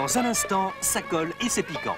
Dans un instant, ça colle et c'est piquant.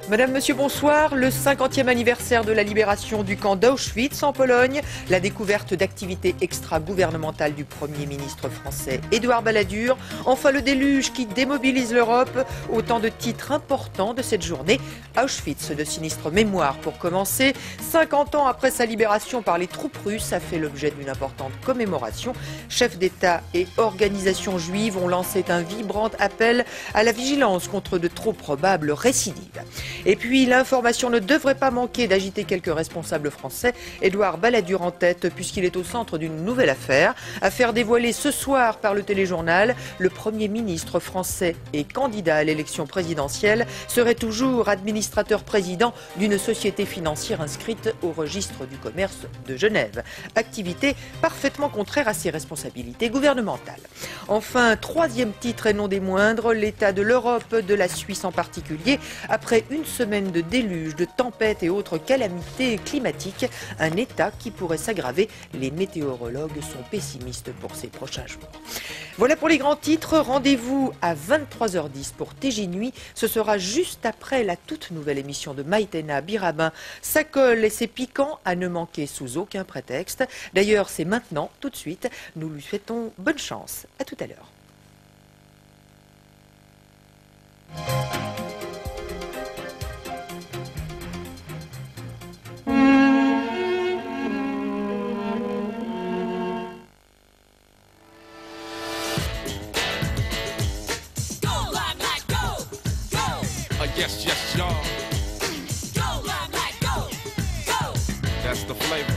Madame, Monsieur, bonsoir. Le 50e anniversaire de la libération du camp d'Auschwitz en Pologne, la découverte d'activités extra-gouvernementales du Premier ministre français Édouard Balladur, enfin le déluge qui démobilise l'Europe, autant de titres importants de cette journée. Auschwitz, de sinistre mémoire pour commencer. 50 ans après sa libération par les troupes russes, a fait l'objet d'une importante commémoration. Chefs d'État et organisations juives ont lancé un vibrant appel à la vigilance contre de trop probables récidives. Et puis, l'information ne devrait pas manquer d'agiter quelques responsables français. Édouard Balladur en tête, puisqu'il est au centre d'une nouvelle affaire. Affaire dévoilée ce soir par le téléjournal. Le Premier ministre français et candidat à l'élection présidentielle serait toujours administrateur-président d'une société financière inscrite au registre du commerce de Genève. Activité parfaitement contraire à ses responsabilités gouvernementales. Enfin, troisième titre et non des moindres, l'état de l'Europe, de la Suisse en particulier, après une semaine de déluge, de tempêtes et autres calamités climatiques, un état qui pourrait s'aggraver. Les météorologues sont pessimistes pour ces prochains jours. Voilà pour les grands titres. Rendez-vous à 23h10 pour TJ Nuit. Ce sera juste après la toute nouvelle émission de Maïtena Birabin. Ça colle et c'est piquant à ne manquer sous aucun prétexte. D'ailleurs, c'est maintenant, tout de suite. Nous lui souhaitons bonne chance. À tout à l'heure. Yes, yes, y'all. Go, Limelight, go, go. That's the flavor.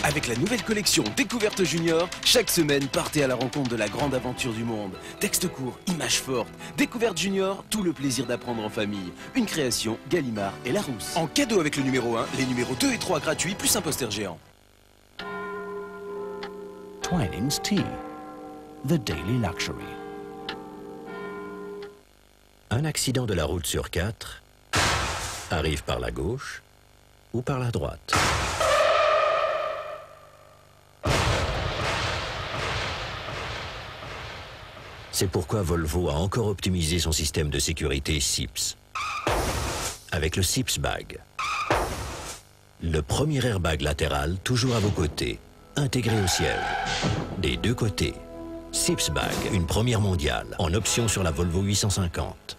Avec la nouvelle collection Découverte Junior, chaque semaine, partez à la rencontre de la grande aventure du monde. Textes courts, images fortes. Découverte Junior, tout le plaisir d'apprendre en famille. Une création, Gallimard et Larousse. En cadeau avec le numéro 1, les numéros 2 et 3 gratuits, plus un poster géant. Twinings Tea, the daily luxury. Un accident de la route sur 4 arrive par la gauche ou par la droite. C'est pourquoi Volvo a encore optimisé son système de sécurité SIPS. Avec le SIPS Bag. Le premier airbag latéral toujours à vos côtés, intégré au siège. Des deux côtés. SIPS Bag, une première mondiale, en option sur la Volvo 850.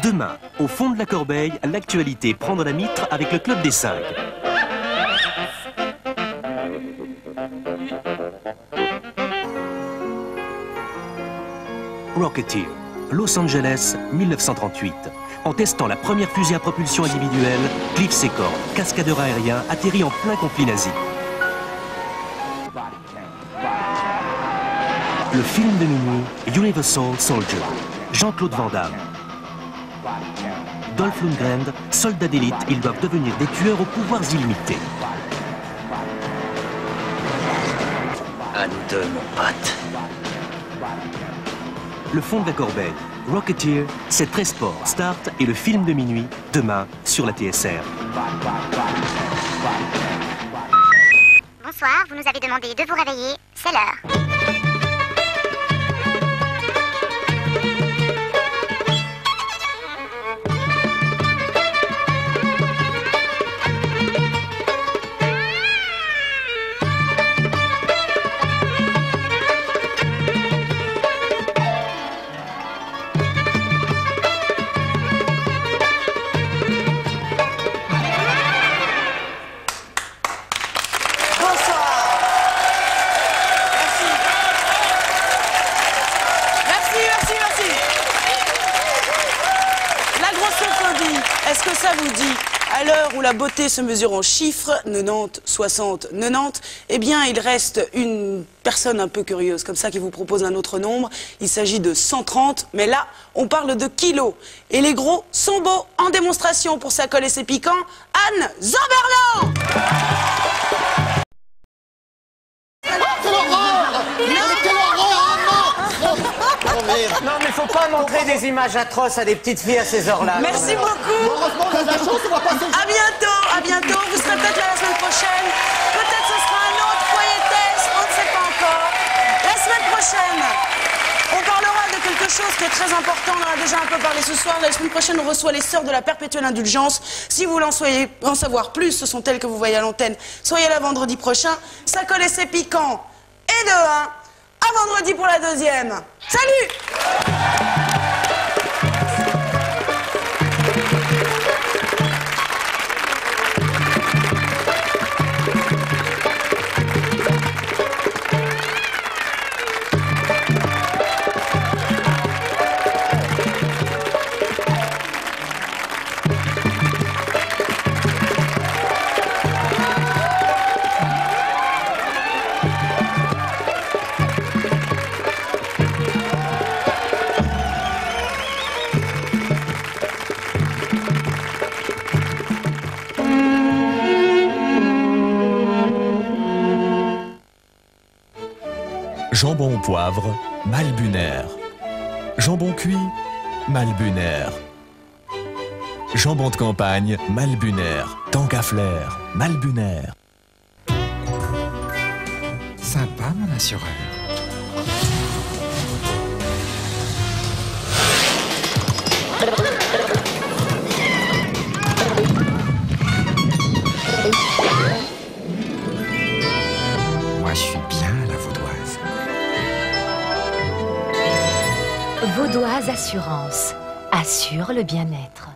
Demain, au fond de la corbeille, l'actualité prendre la mitre avec le Club des 5. Rocketeer, Los Angeles, 1938. En testant la première fusée à propulsion individuelle, Cliff Secord, cascadeur aérien, atterrit en plein conflit nazi. Le film de minuit, Universal Soldier, Jean-Claude Van Damme. Dolph Lundgren, soldats d'élite, ils doivent devenir des tueurs aux pouvoirs illimités. À nous deux, mon pote. Le fond de la corbeille, Rocketeer, c'est très sport. Start et le film de minuit, demain, sur la TSR. Bonsoir, vous nous avez demandé de vous réveiller, c'est l'heure. Est-ce que ça vous dit, à l'heure où la beauté se mesure en chiffres, 90, 60, 90, eh bien il reste une personne un peu curieuse comme ça qui vous propose un autre nombre. Il s'agit de 130, mais là on parle de kilos. Et les gros sont beaux. En démonstration pour sa colle et ses piquants, Anne Zamberlan. Quelle horreur! Non, mais faut pas montrer des images atroces à des petites filles à ces heures-là. Merci beaucoup. Heureusement, on a de la chance, on va passer. À bientôt. Vous serez peut-être là la semaine prochaine. Peut-être ce sera un autre foyer test, on ne sait pas encore. La semaine prochaine, on parlera de quelque chose qui est très important. On en a déjà un peu parlé ce soir. La semaine prochaine, on reçoit les Sœurs de la Perpétuelle Indulgence. Si vous voulez en savoir plus, ce sont elles que vous voyez à l'antenne. Soyez là vendredi prochain. Ça colle et c'est piquant. Et de 1. À vendredi pour la deuxième. Salut! Jambon au poivre, Malbuner. Jambon cuit, Malbuner. Jambon de campagne, Malbuner. Tank à flair, Malbuner. Sympa, mon assureur. Moi, je suis bien la vaudoise. Vaudoise Assurance. Assure le bien-être.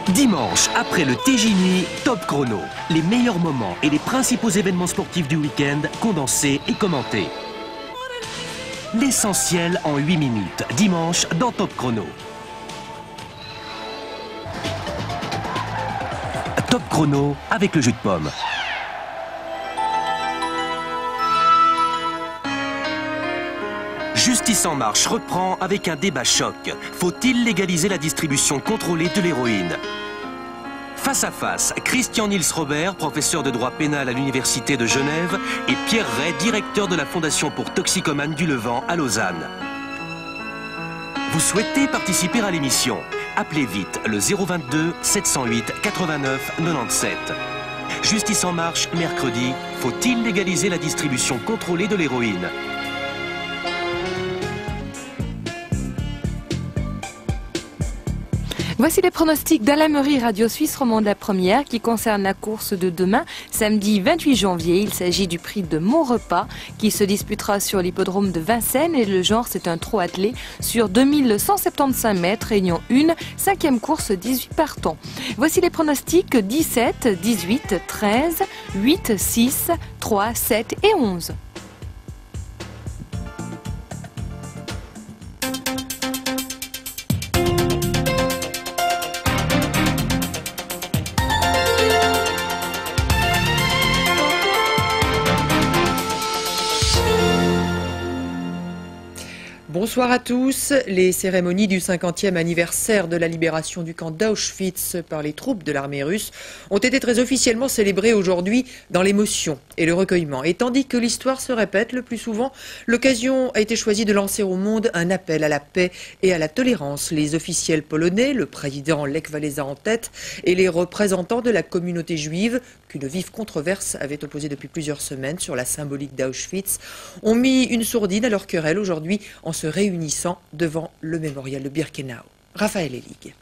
Dimanche, après le TJ Nuit, Top Chrono. Les meilleurs moments et les principaux événements sportifs du week-end, condensés et commentés. L'essentiel en 8 minutes, dimanche dans Top Chrono. Top Chrono avec le jus de pomme. Justice en marche reprend avec un débat choc. Faut-il légaliser la distribution contrôlée de l'héroïne? Face à face, Christian Niels Robert, professeur de droit pénal à l'Université de Genève, et Pierre Ray, directeur de la Fondation pour toxicomanes du Levant à Lausanne. Vous souhaitez participer à l'émission? Appelez vite le 022 708 89 97. Justice en marche, mercredi. Faut-il légaliser la distribution contrôlée de l'héroïne? Voici les pronostics d'Alain Meury, Radio Suisse Romande la première, qui concerne la course de demain, samedi 28 janvier. Il s'agit du prix de Mon Repas, qui se disputera sur l'hippodrome de Vincennes. Et le genre, c'est un trot attelé sur 2175 mètres, réunion 1, 5e course, 18 partants. Voici les pronostics 17, 18, 13, 8, 6, 3, 7 et 11. Bonsoir à tous. Les cérémonies du 50e anniversaire de la libération du camp d'Auschwitz par les troupes de l'armée russe ont été très officiellement célébrées aujourd'hui dans l'émotion et le recueillement. Et tandis que l'histoire se répète le plus souvent, l'occasion a été choisie de lancer au monde un appel à la paix et à la tolérance. Les officiels polonais, le président Lech Wałęsa en tête, et les représentants de la communauté juive, qu'une vive controverse avait opposée depuis plusieurs semaines sur la symbolique d'Auschwitz, ont mis une sourdine à leur querelle aujourd'hui en se réunissant devant le mémorial de Birkenau. Raphaël Elig.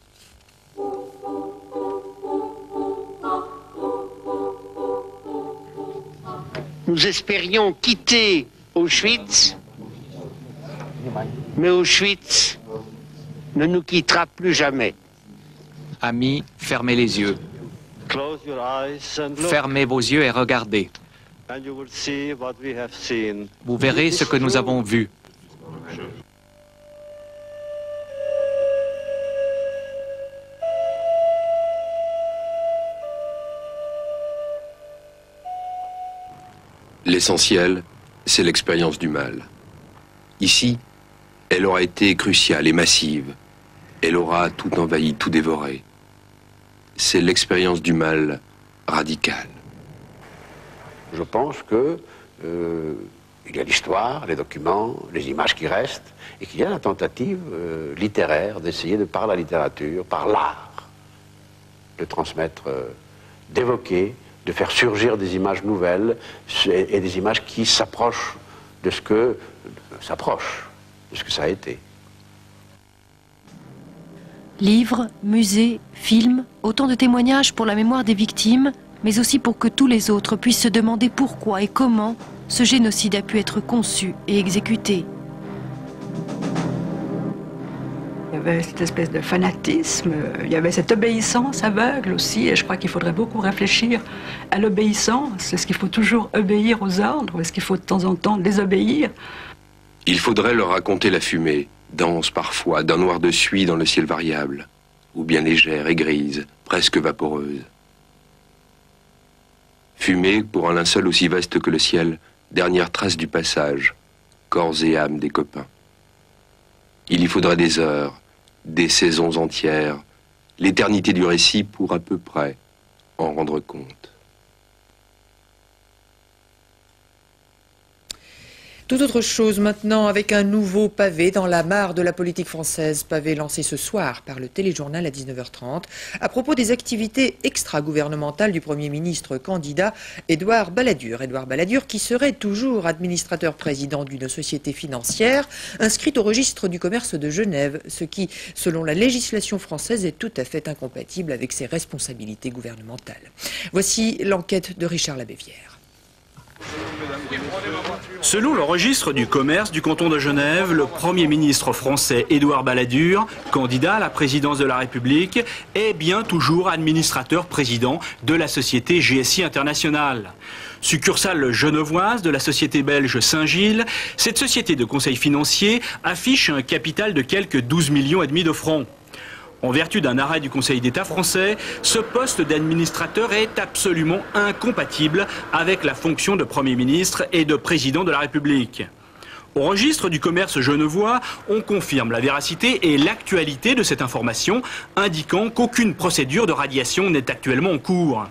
Nous espérions quitter Auschwitz, mais Auschwitz ne nous quittera plus jamais. Amis, fermez les yeux. Fermez vos yeux et regardez. Vous verrez ce que nous avons vu. L'essentiel, c'est l'expérience du mal. Ici, Elle aura été cruciale et massive. Elle aura tout envahi, tout dévoré. C'est l'expérience du mal radicale. Je pense que il y a l'histoire, les documents, les images qui restent, et qu'il y a la tentative littéraire d'essayer de, par la littérature, par l'art, de transmettre, d'évoquer, de faire surgir des images nouvelles et des images qui s'approchent de ce que ça a été. Livres, musées, films, autant de témoignages pour la mémoire des victimes, mais aussi pour que tous les autres puissent se demander pourquoi et comment ce génocide a pu être conçu et exécuté. Il y avait cette espèce de fanatisme, il y avait cette obéissance aveugle aussi, et je crois qu'il faudrait beaucoup réfléchir à l'obéissance. Est-ce qu'il faut toujours obéir aux ordres, ou est-ce qu'il faut de temps en temps désobéir? Il faudrait leur raconter la fumée, dense parfois, d'un noir de suie dans le ciel variable, ou bien légère et grise, presque vaporeuse. Fumée, pour un linceul aussi vaste que le ciel, dernière trace du passage, corps et âme des copains. Il y faudrait des heures, des saisons entières, l'éternité du récit pour à peu près en rendre compte. Tout autre chose maintenant avec un nouveau pavé dans la mare de la politique française. Pavé lancé ce soir par le téléjournal à 19h30 à propos des activités extra-gouvernementales du Premier ministre candidat Édouard Balladur. Édouard Balladur qui serait toujours administrateur président d'une société financière inscrite au registre du commerce de Genève, ce qui, selon la législation française, est tout à fait incompatible avec ses responsabilités gouvernementales. Voici l'enquête de Richard Labévière. Selon le registre du commerce du canton de Genève, le Premier ministre français Édouard Balladur, candidat à la présidence de la République, est bien toujours administrateur-président de la société GSI International. Succursale genevoise de la société belge Saint-Gilles, cette société de conseil financier affiche un capital de quelques 12,5 millions de francs. En vertu d'un arrêt du Conseil d'État français, ce poste d'administrateur est absolument incompatible avec la fonction de Premier ministre et de Président de la République. Au registre du commerce genevois, on confirme la véracité et l'actualité de cette information, indiquant qu'aucune procédure de radiation n'est actuellement en cours.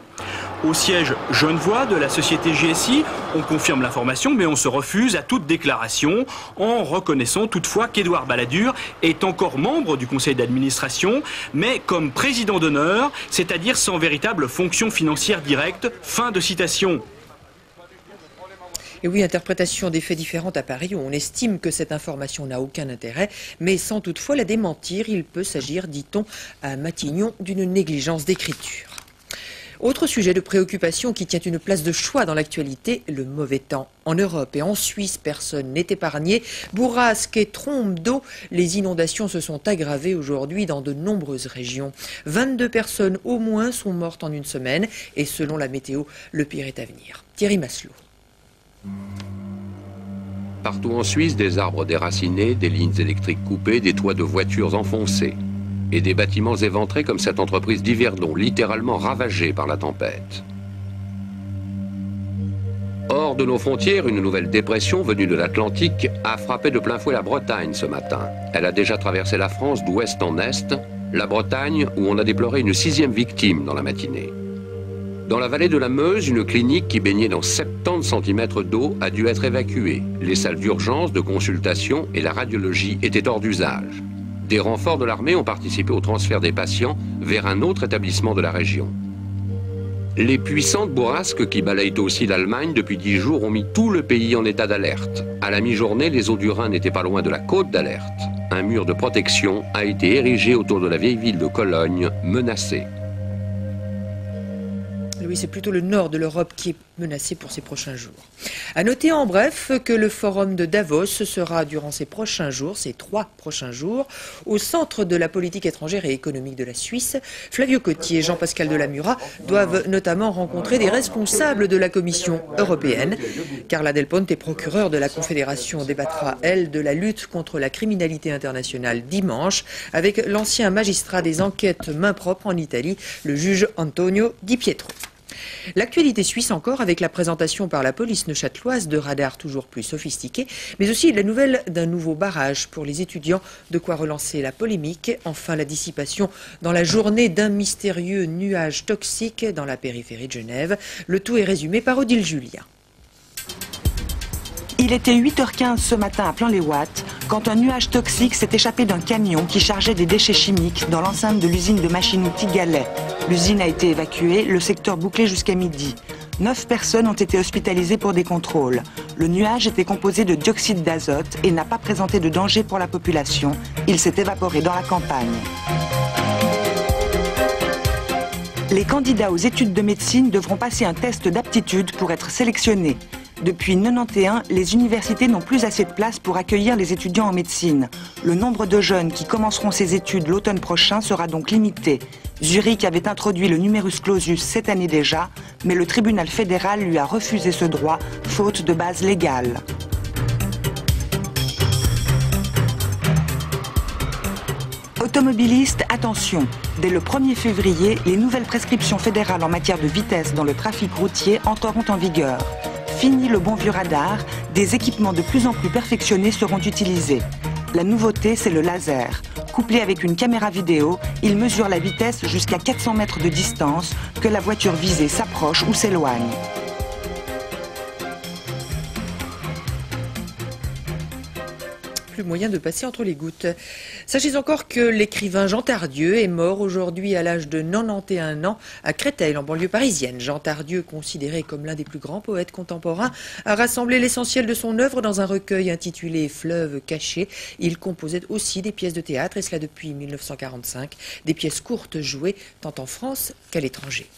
Au siège genevois de la société GSI, on confirme l'information, mais on se refuse à toute déclaration, en reconnaissant toutefois qu'Édouard Balladur est encore membre du conseil d'administration, mais comme président d'honneur, c'est-à-dire sans véritable fonction financière directe. Fin de citation. Et oui, interprétation des faits différentes à Paris où on estime que cette information n'a aucun intérêt, mais sans toutefois la démentir, il peut s'agir, dit-on, à Matignon, d'une négligence d'écriture. Autre sujet de préoccupation qui tient une place de choix dans l'actualité, le mauvais temps. En Europe et en Suisse, personne n'est épargné. Bourrasques et trombes d'eau, les inondations se sont aggravées aujourd'hui dans de nombreuses régions. 22 personnes au moins sont mortes en une semaine et selon la météo, le pire est à venir. Thierry Maslow. Partout en Suisse, des arbres déracinés, des lignes électriques coupées, des toits de voitures enfoncés et des bâtiments éventrés comme cette entreprise d'Yverdon, littéralement ravagée par la tempête. Hors de nos frontières, une nouvelle dépression venue de l'Atlantique a frappé de plein fouet la Bretagne ce matin. Elle a déjà traversé la France d'ouest en est, la Bretagne où on a déploré une 6e victime dans la matinée. Dans la vallée de la Meuse, une clinique qui baignait dans 70 cm d'eau a dû être évacuée. Les salles d'urgence, de consultation et la radiologie étaient hors d'usage. Des renforts de l'armée ont participé au transfert des patients vers un autre établissement de la région. Les puissantes bourrasques qui balayent aussi l'Allemagne depuis 10 jours ont mis tout le pays en état d'alerte. À la mi-journée, les eaux du Rhin n'étaient pas loin de la côte d'alerte. Un mur de protection a été érigé autour de la vieille ville de Cologne, menacée. Oui, c'est plutôt le nord de l'Europe qui est menacé pour ces prochains jours. À noter en bref que le forum de Davos sera durant ces prochains jours, ces 3 prochains jours, au centre de la politique étrangère et économique de la Suisse. Flavio Cotti et Jean-Pascal Delamura doivent notamment rencontrer des responsables de la Commission européenne. Carla Del Ponte, procureure de la Confédération, débattra, elle, de la lutte contre la criminalité internationale dimanche avec l'ancien magistrat des enquêtes main propre en Italie, le juge Antonio Di Pietro. L'actualité suisse encore avec la présentation par la police neuchâteloise de radars toujours plus sophistiqués, mais aussi la nouvelle d'un nouveau barrage pour les étudiants, de quoi relancer la polémique. Enfin, la dissipation dans la journée d'un mystérieux nuage toxique dans la périphérie de Genève. Le tout est résumé par Odile Julien. Il était 8h15 ce matin à Plan-les-Ouates quand un nuage toxique s'est échappé d'un camion qui chargeait des déchets chimiques dans l'enceinte de l'usine de machine-outils Gallet. L'usine a été évacuée, le secteur bouclé jusqu'à midi. 9 personnes ont été hospitalisées pour des contrôles. Le nuage était composé de dioxyde d'azote et n'a pas présenté de danger pour la population. Il s'est évaporé dans la campagne. Les candidats aux études de médecine devront passer un test d'aptitude pour être sélectionnés. Depuis 1991, les universités n'ont plus assez de place pour accueillir les étudiants en médecine. Le nombre de jeunes qui commenceront ces études l'automne prochain sera donc limité. Zurich avait introduit le numerus clausus cette année déjà, mais le tribunal fédéral lui a refusé ce droit, faute de base légale. Automobilistes, attention! Dès le 1er février, les nouvelles prescriptions fédérales en matière de vitesse dans le trafic routier entreront en vigueur. Fini le bon vieux radar, des équipements de plus en plus perfectionnés seront utilisés. La nouveauté, c'est le laser. Couplé avec une caméra vidéo, il mesure la vitesse jusqu'à 400 mètres de distance, que la voiture visée s'approche ou s'éloigne. Plus moyen de passer entre les gouttes. Sachez encore que l'écrivain Jean Tardieu est mort aujourd'hui à l'âge de 91 ans à Créteil, en banlieue parisienne. Jean Tardieu, considéré comme l'un des plus grands poètes contemporains, a rassemblé l'essentiel de son œuvre dans un recueil intitulé Fleuve caché. Il composait aussi des pièces de théâtre, et cela depuis 1945, des pièces courtes jouées tant en France qu'à l'étranger.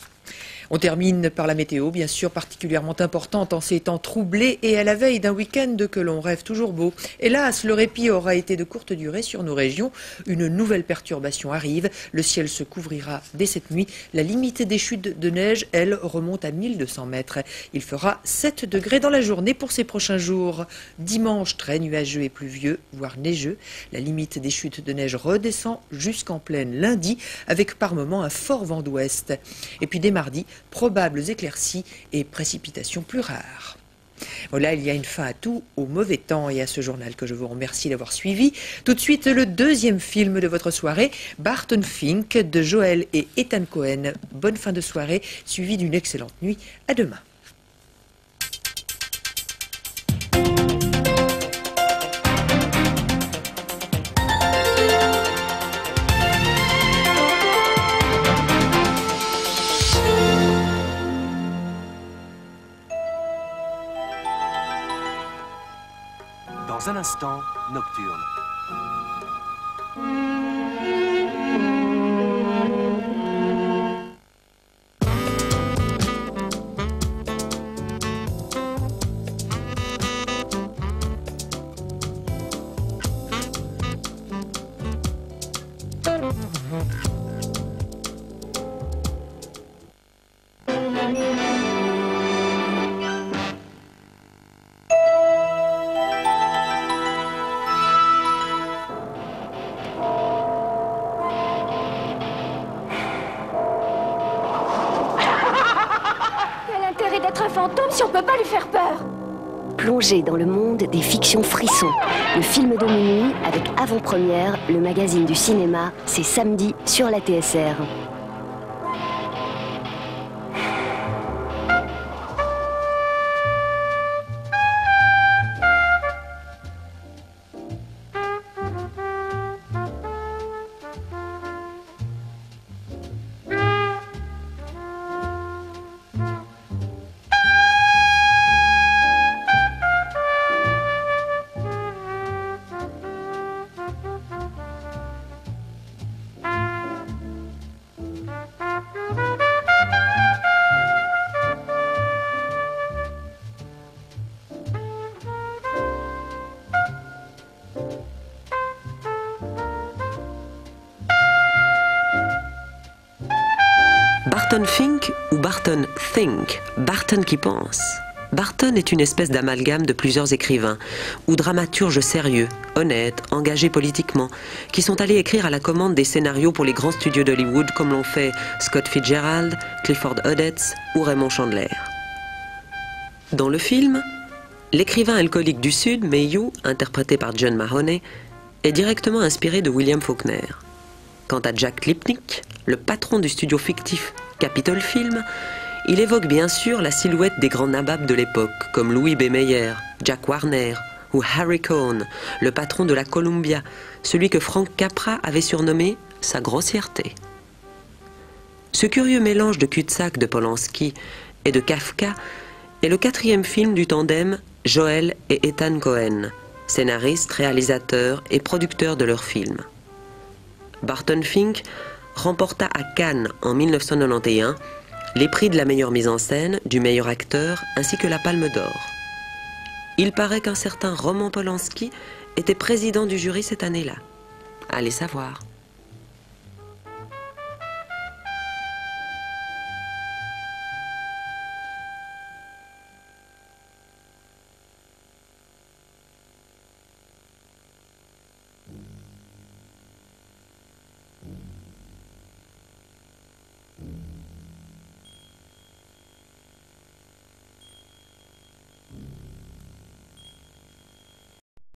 On termine par la météo, bien sûr particulièrement importante en ces temps troublés et à la veille d'un week-end que l'on rêve toujours beau. Hélas, le répit aura été de courte durée sur nos régions. Une nouvelle perturbation arrive. Le ciel se couvrira dès cette nuit. La limite des chutes de neige, elle, remonte à 1200 mètres. Il fera 7 degrés dans la journée pour ces prochains jours. Dimanche, très nuageux et pluvieux, voire neigeux. La limite des chutes de neige redescend jusqu'en pleine lundi, avec par moments un fort vent d'ouest. Et puis dès mardi, probables éclaircies et précipitations plus rares. Voilà, il y a une fin à tout, au mauvais temps et à ce journal que je vous remercie d'avoir suivi. Tout de suite, le deuxième film de votre soirée, Barton Fink, de Joel et Ethan Cohen. Bonne fin de soirée, suivie d'une excellente nuit. À demain. Dans un instant, Nocturne. Si on peut pas lui faire peur. Plongez dans le monde des fictions frissons. Le film de minuit avec avant-première, le magazine du cinéma, c'est samedi sur la TSR. Barton Fink ou Barton Think, Barton qui pense. Barton est une espèce d'amalgame de plusieurs écrivains, ou dramaturges sérieux, honnêtes, engagés politiquement, qui sont allés écrire à la commande des scénarios pour les grands studios d'Hollywood comme l'ont fait Scott Fitzgerald, Clifford Odets ou Raymond Chandler. Dans le film, l'écrivain alcoolique du Sud, Mayhew, interprété par John Mahoney, est directement inspiré de William Faulkner. Quant à Jack Lipnick, le patron du studio fictif Capitol Film, il évoque bien sûr la silhouette des grands nababs de l'époque, comme Louis B. Mayer, Jack Warner ou Harry Cohn, le patron de la Columbia, celui que Frank Capra avait surnommé sa grossièreté. Ce curieux mélange de cul-de-sac de Polanski et de Kafka est le 4e film du tandem Joel et Ethan Cohen, scénaristes, réalisateurs et producteurs de leurs films. Barton Fink remporta à Cannes en 1991 les prix de la meilleure mise en scène, du meilleur acteur, ainsi que la Palme d'Or. Il paraît qu'un certain Roman Polanski était président du jury cette année-là. Allez savoir.